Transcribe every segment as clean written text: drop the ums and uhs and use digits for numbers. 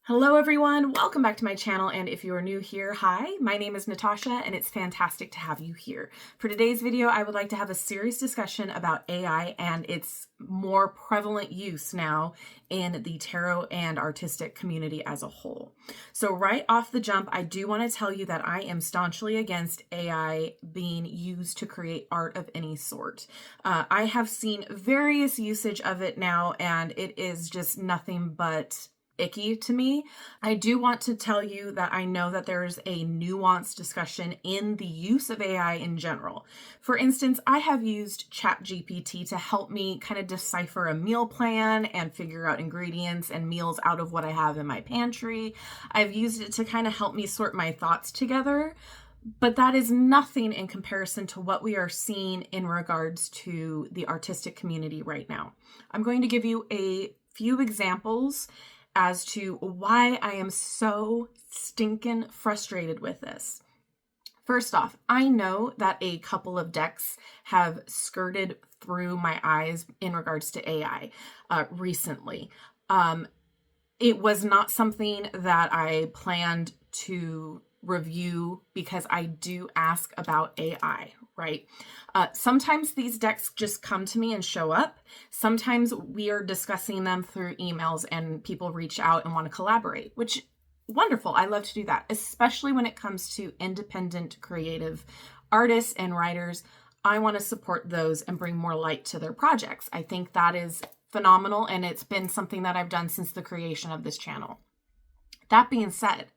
Hello everyone, welcome back to my channel, and if you are new here, hi, my name is Natasha and it's fantastic to have you here. For today's video, I would like to have a serious discussion about AI and its more prevalent use now in the tarot and artistic community as a whole. So right off the jump, I do want to tell you that I am staunchly against AI being used to create art of any sort. I have seen various usage of it now, and it is just nothing but icky to me. I do want to tell you that I know that there's a nuanced discussion in the use of AI in general. For instance, I have used ChatGPT to help me kind of decipher a meal plan and figure out ingredients and meals out of what I have in my pantry. I've used it to kind of help me sort my thoughts together. But that is nothing in comparison to what we are seeing in regards to the artistic community right now. I'm going to give you a few examples as to why I am so stinking frustrated with this. First off, I know that a couple of decks have skirted through my eyes in regards to AI recently. It was not something that I planned to review because I do ask about AI, right? Sometimes these decks just come to me and show up. Sometimes we are discussing them through emails and people reach out and want to collaborate, which wonderful. I love to do that, especially when it comes to independent creative artists and writers. I want to support those and bring more light to their projects. I think that is phenomenal, and it's been something that I've done since the creation of this channel. That being said,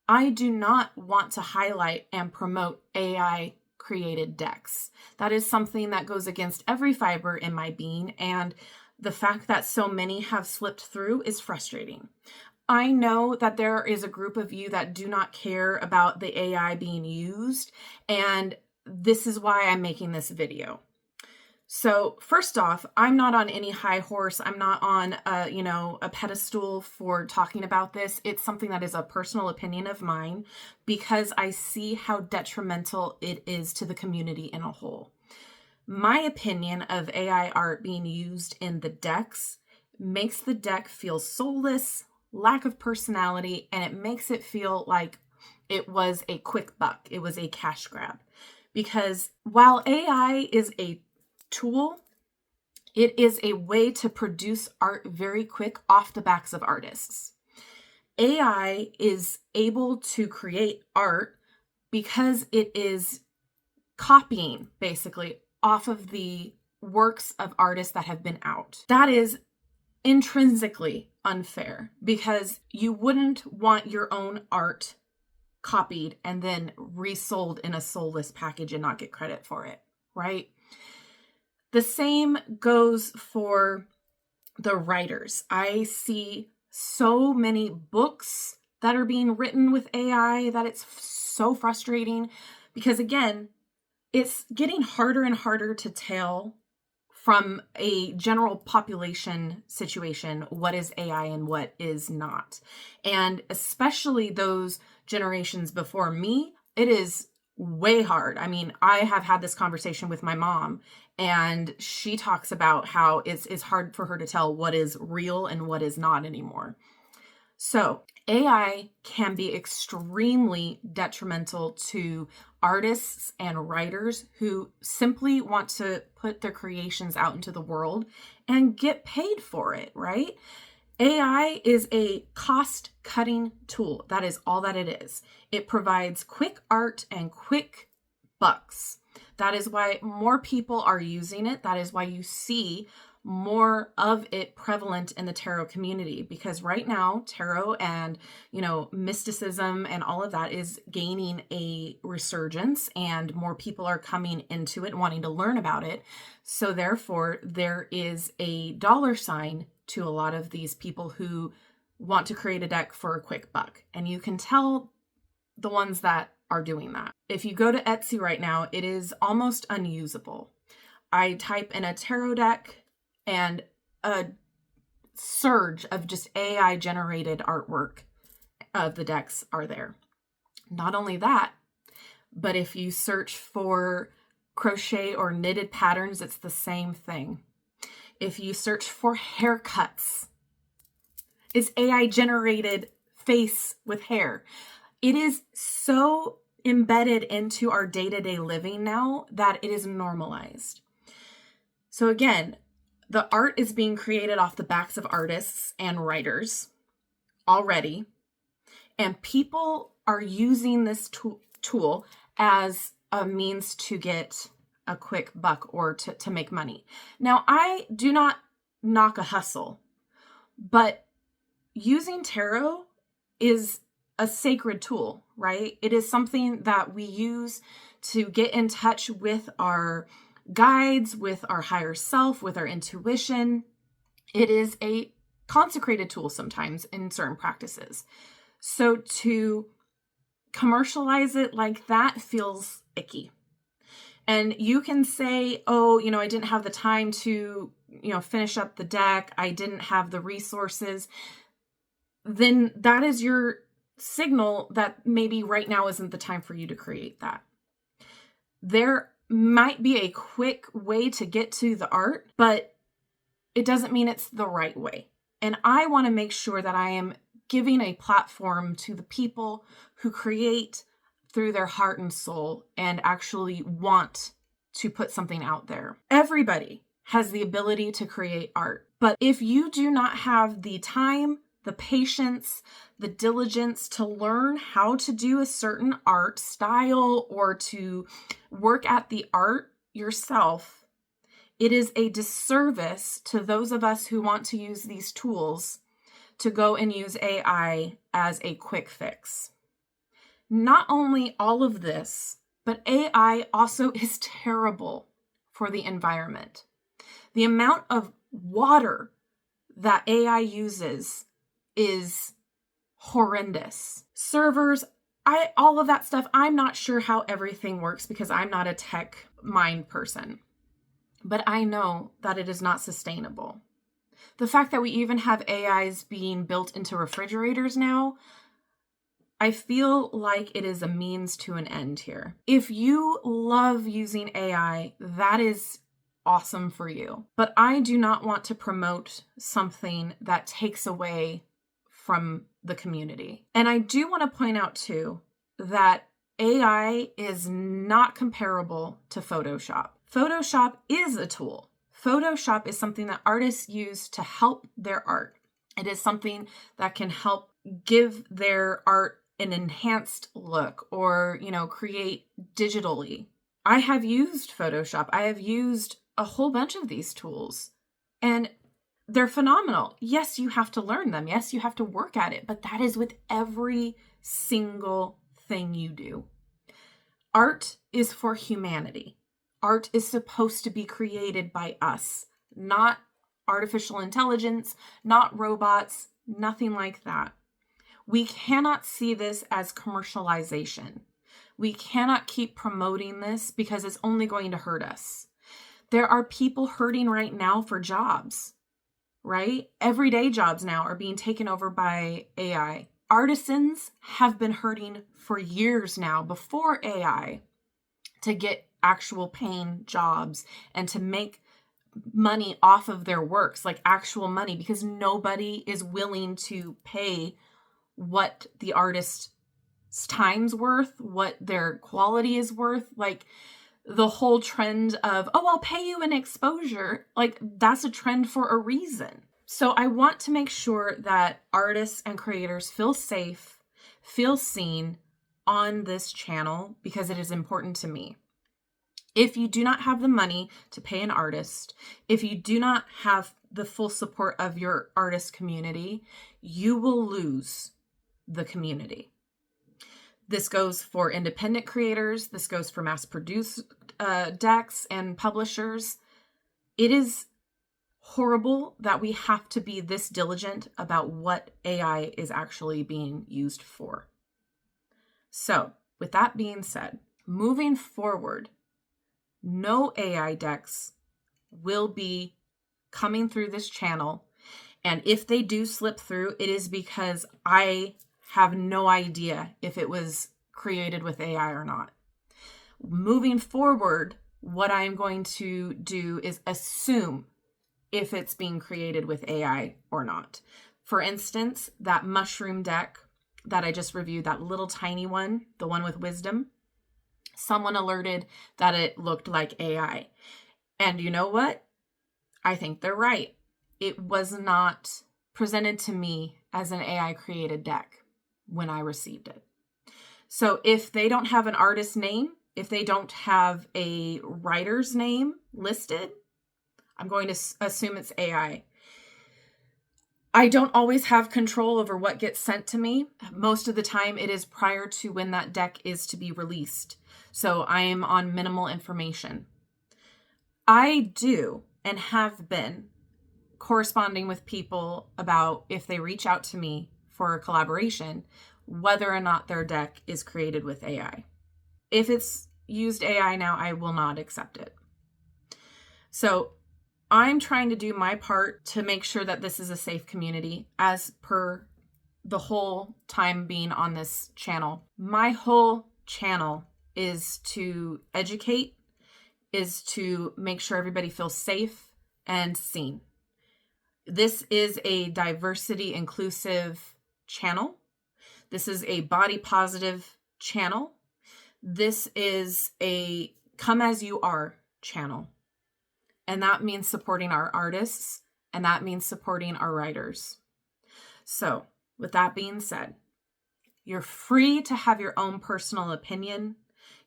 I do not want to highlight and promote AI created decks. That is something that goes against every fiber in my being, and the fact that so many have slipped through is frustrating. I know that there is a group of you that do not care about the AI being used, and this is why I'm making this video. So first off, I'm not on any high horse. I'm not on a pedestal for talking about this. It's something that is a personal opinion of mine because I see how detrimental it is to the community in a whole. My opinion of AI art being used in the decks makes the deck feel soulless, lack of personality, and it makes it feel like it was a quick buck. It was a cash grab. Because while AI is a tool, it is a way to produce art very quick off the backs of artists. AI is able to create art because it is copying basically off of the works of artists that have been out. That is intrinsically unfair because you wouldn't want your own art copied and then resold in a soulless package and not get credit for it, right? The same goes for the writers. I see so many books that are being written with AI that it's so frustrating because, again, it's getting harder and harder to tell from a general population situation what is AI and what is not. And especially those generations before me, it is way hard. I mean, I have had this conversation with my mom, and she talks about how it's hard for her to tell what is real and what is not anymore. So AI can be extremely detrimental to artists and writers who simply want to put their creations out into the world and get paid for it, right? AI is a cost-cutting tool. That is all that it is. It provides quick art and quick bucks. That is why more people are using it. That is why you see more of it prevalent in the tarot community, because right now tarot and mysticism and all of that is gaining a resurgence, and more people are coming into it and wanting to learn about it. So therefore there is a dollar sign to a lot of these people who want to create a deck for a quick buck, and you can tell the ones that are doing that. If you go to Etsy right now, it is almost unusable. I type in a tarot deck and a surge of just AI generated artwork of the decks are there. Not only that, but if you search for crochet or knitted patterns, it's the same thing. If you search for haircuts, is AI generated face with hair. It is so embedded into our day-to-day living now that it is normalized. So again, the art is being created off the backs of artists and writers already, and people are using this tool as a means to get a quick buck or to make money. Now, I do not knock a hustle, but using tarot is a sacred tool, right? It is something that we use to get in touch with our guides, with our higher self, with our intuition. It is a consecrated tool sometimes in certain practices. So to commercialize it like that feels icky. And you can say, oh, I didn't have the time to, finish up the deck. I didn't have the resources. Then that is your signal that maybe right now isn't the time for you to create that. There might be a quick way to get to the art, but it doesn't mean it's the right way. And I want to make sure that I am giving a platform to the people who create through their heart and soul and actually want to put something out there. Everybody has the ability to create art, but if you do not have the time, the patience, the diligence to learn how to do a certain art style or to work at the art yourself, it is a disservice to those of us who want to use these tools to go and use AI as a quick fix. Not only all of this, but AI also is terrible for the environment. The amount of water that AI uses is horrendous. Servers, all of that stuff, I'm not sure how everything works because I'm not a tech mind person. But I know that it is not sustainable. The fact that we even have AIs being built into refrigerators now, I feel like it is a means to an end here. If you love using AI, that is awesome for you. But I do not want to promote something that takes away from the community. And I do want to point out too that AI is not comparable to Photoshop. Photoshop is a tool. Photoshop is something that artists use to help their art. It is something that can help give their art an enhanced look or, create digitally. I have used Photoshop. I have used a whole bunch of these tools and they're phenomenal. Yes, you have to learn them. Yes, you have to work at it, but that is with every single thing you do. Art is for humanity. Art is supposed to be created by us, not artificial intelligence, not robots, nothing like that. We cannot see this as commercialization. We cannot keep promoting this because it's only going to hurt us. There are people hurting right now for jobs, right? Everyday jobs now are being taken over by AI. Artisans have been hurting for years now before AI to get actual paying jobs and to make money off of their works, like actual money, because nobody is willing to pay what the artist's time's worth, what their quality is worth. Like the whole trend of, oh, I'll pay you an exposure, like that's a trend for a reason. So I want to make sure that artists and creators feel safe, feel seen on this channel because it is important to me. If you do not have the money to pay an artist, if you do not have the full support of your artist community, you will lose the community. This goes for independent creators. This goes for mass-produced decks and publishers. It is horrible that we have to be this diligent about what AI is actually being used for. So, with that being said, moving forward, no AI decks will be coming through this channel. And if they do slip through, it is because I have no idea if it was created with AI or not. Moving forward, what I'm going to do is assume if it's being created with AI or not. For instance, that mushroom deck that I just reviewed, that little tiny one, the one with wisdom, someone alerted that it looked like AI. And you know what? I think they're right. It was not presented to me as an AI created deck when I received it. So if they don't have an artist's name, if they don't have a writer's name listed, I'm going to assume it's AI. I don't always have control over what gets sent to me. Most of the time it is prior to when that deck is to be released. So I am on minimal information. I do and have been corresponding with people about if they reach out to me for a collaboration, whether or not their deck is created with AI. If it's used AI now, I will not accept it. So I'm trying to do my part to make sure that this is a safe community as per the whole time being on this channel. My whole channel is to educate, is to make sure everybody feels safe and seen. This is a diversity inclusive channel. This is a body positive channel. This is a come as you are channel. And that means supporting our artists, and that means supporting our writers. So, with that being said, you're free to have your own personal opinion.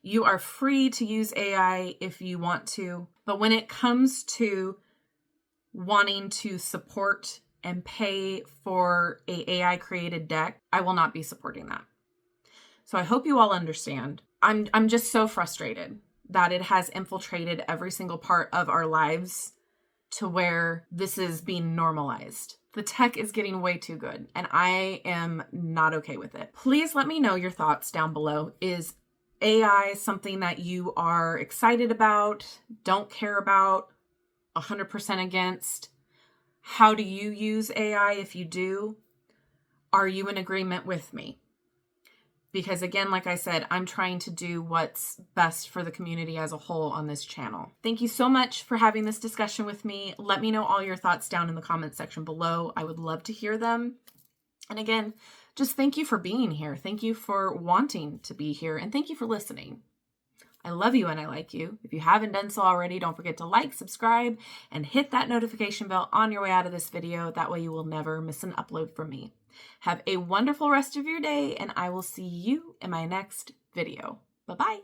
You are free to use AI if you want to. But when it comes to wanting to support and pay for a AI created deck, I will not be supporting that. So I hope you all understand. I'm just so frustrated that it has infiltrated every single part of our lives to where this is being normalized. The tech is getting way too good, and I am not okay with it. Please let me know your thoughts down below. Is AI something that you are excited about, don't care about, 100% against? How do you use AI if you do? Are you in agreement with me? Because again, like I said, I'm trying to do what's best for the community as a whole on this channel. Thank you so much for having this discussion with me. Let me know all your thoughts down in the comment section below. I would love to hear them. And again, just thank you for being here. Thank you for wanting to be here. And thank you for listening. I love you and I like you. If you haven't done so already, don't forget to like, subscribe, and hit that notification bell on your way out of this video. That way you will never miss an upload from me. Have a wonderful rest of your day, and I will see you in my next video. Bye-bye.